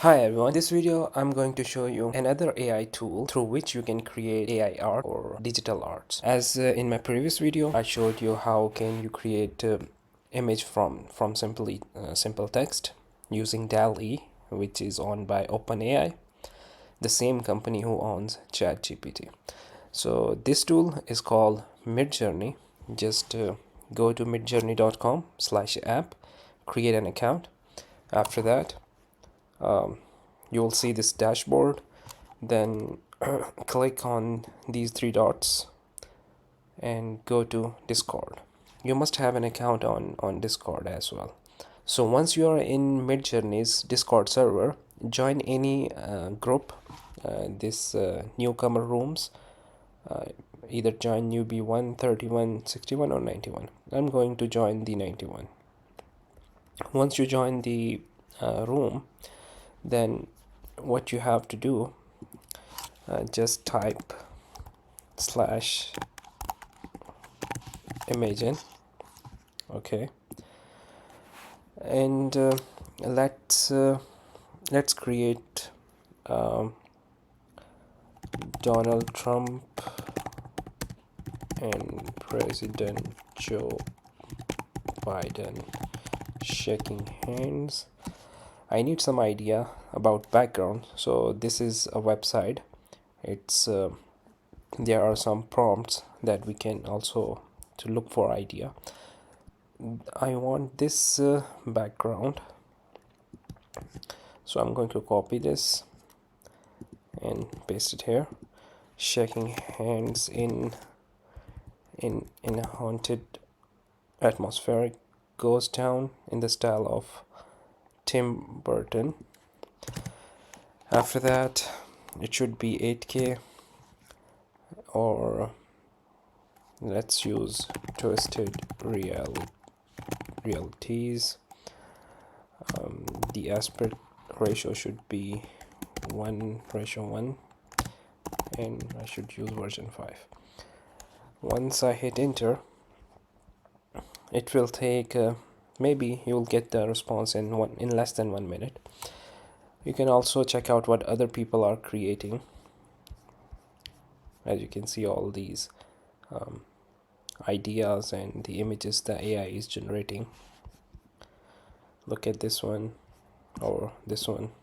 Hi everyone, in this video I'm going to show you another AI tool through which you can create AI art or digital arts. As in my previous video I showed you how can you create image from simple text using DALL-E, which is owned by OpenAI, the same company who owns ChatGPT. So this tool is called Midjourney. Just go to midjourney.com/app, create an account. After that you will see this dashboard. Then click on these three dots and go to Discord. You must have an account on Discord as well. So once you are in Midjourney's Discord server, join any group, this newcomer rooms, either join newbie 1, 31, 61 or 91. I'm going to join the 91. Once you join the room, then what you have to do, just type /imagine, okay, and let's create Donald Trump and President Joe Biden shaking hands. I need some idea about background, so this is a website. It's there are some prompts that we can also to look for idea. I want this background, so I'm going to copy this and paste it here. Shaking hands in a haunted atmospheric ghost town in the style of Tim Burton. After that, it should be 8K, or let's use twisted realities. The aspect ratio should be 1:1, and I should use version 5. Once I hit enter, it will take maybe you'll get the response in less than 1 minute. You can also check out what other people are creating. As you can see, all these ideas and the images the AI is generating. Look at this one or this one.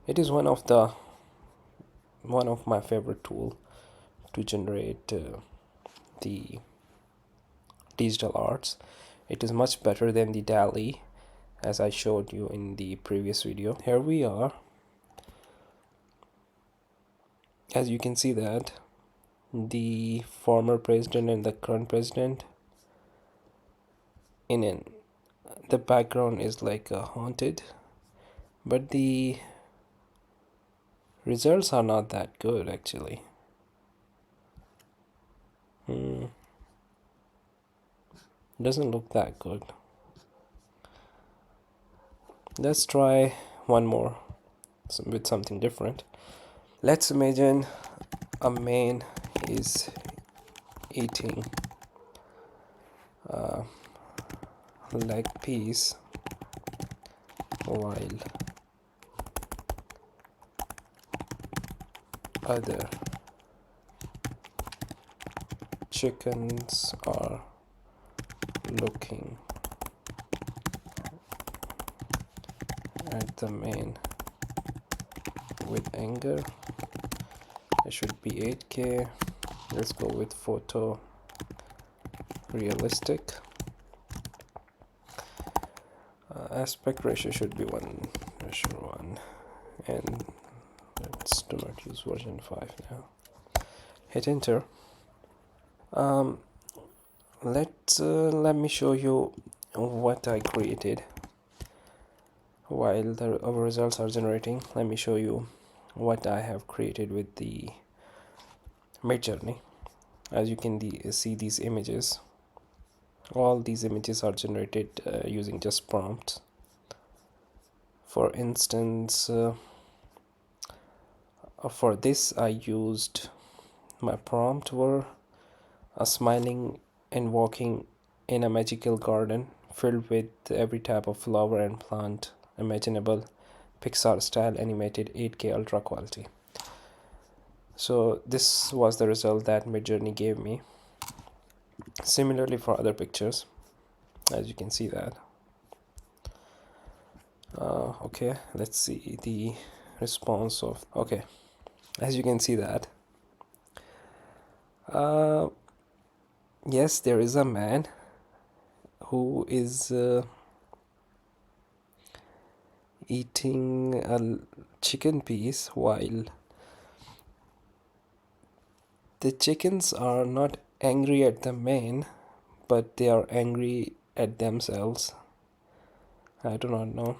It is one of my favorite tool to generate the digital arts. It is much better than the DALL-E, as I showed you in the previous video. Here we are. As you can see that the former president and the current president the background is like haunted, but the results are not that good actually. Doesn't look that good. Let's try one more with something different. Let's imagine a man is eating a leg piece while other chickens are looking at the man with anger. It should be 8K. Let's go with photo realistic. Aspect ratio should be 1:1, and let's do not use version 5 now. Hit enter. Let me show you what I created while our results are generating. Let me show you what I have created with the Midjourney. As you can see these images, all these images are generated using just prompts. For instance, for this I used, my prompt were a smiling and walking in a magical garden filled with every type of flower and plant imaginable, Pixar style animated 8K ultra quality. So this was the result that Midjourney gave me. Similarly for other pictures, as you can see that. Okay, let's see the response of, okay, as you can see that, yes, there is a man who is eating a chicken piece, while the chickens are not angry at the man, but they are angry at themselves. I do not know.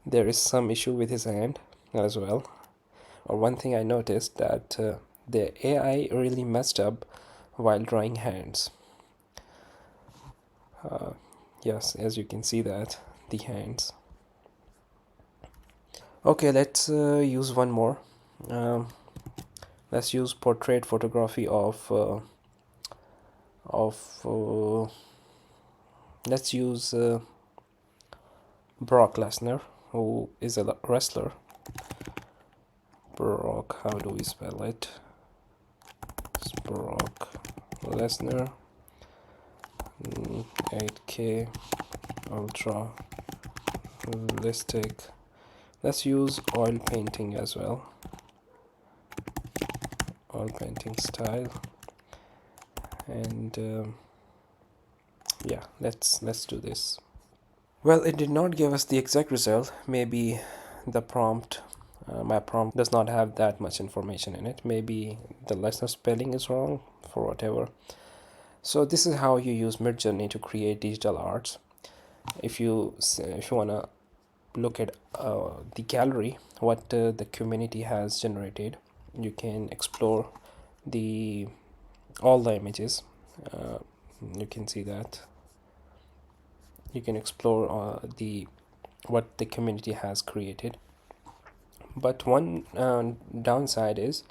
There is some issue with his hand as well. Or one thing I noticed, that the AI really messed up while drawing hands. Yes, as you can see that, the hands. Okay, let's use one more. Um, let's use portrait photography of let's use Brock Lesnar, who is a wrestler. Brock, how do we spell it? It's Brock Lesnar. 8K ultra realistic. Let's use oil painting as well. Oil painting style. And yeah, let's do this. Well, it did not give us the exact result. Maybe the prompt, my prompt does not have that much information in it. Maybe the lesson spelling is wrong, for whatever. So this is how you use Midjourney to create digital arts. If you wanna look at the gallery, what the community has generated, you can explore all the images. You can see that. You can explore what the community has created. But one downside is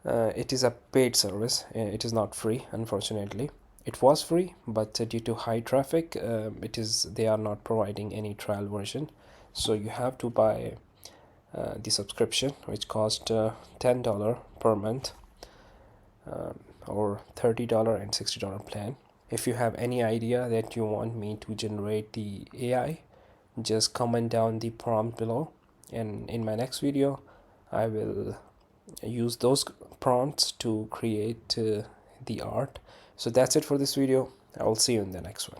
it is a paid service. It is not free, unfortunately. It was free, but due to high traffic, they are not providing any trial version. So you have to buy the subscription, which cost $10 per month, or $30 and $60 plan. If you have any idea that you want me to generate the AI, just comment down the prompt below, and in my next video I will use those prompts to create the art. So that's it for this video. I will see you in the next one.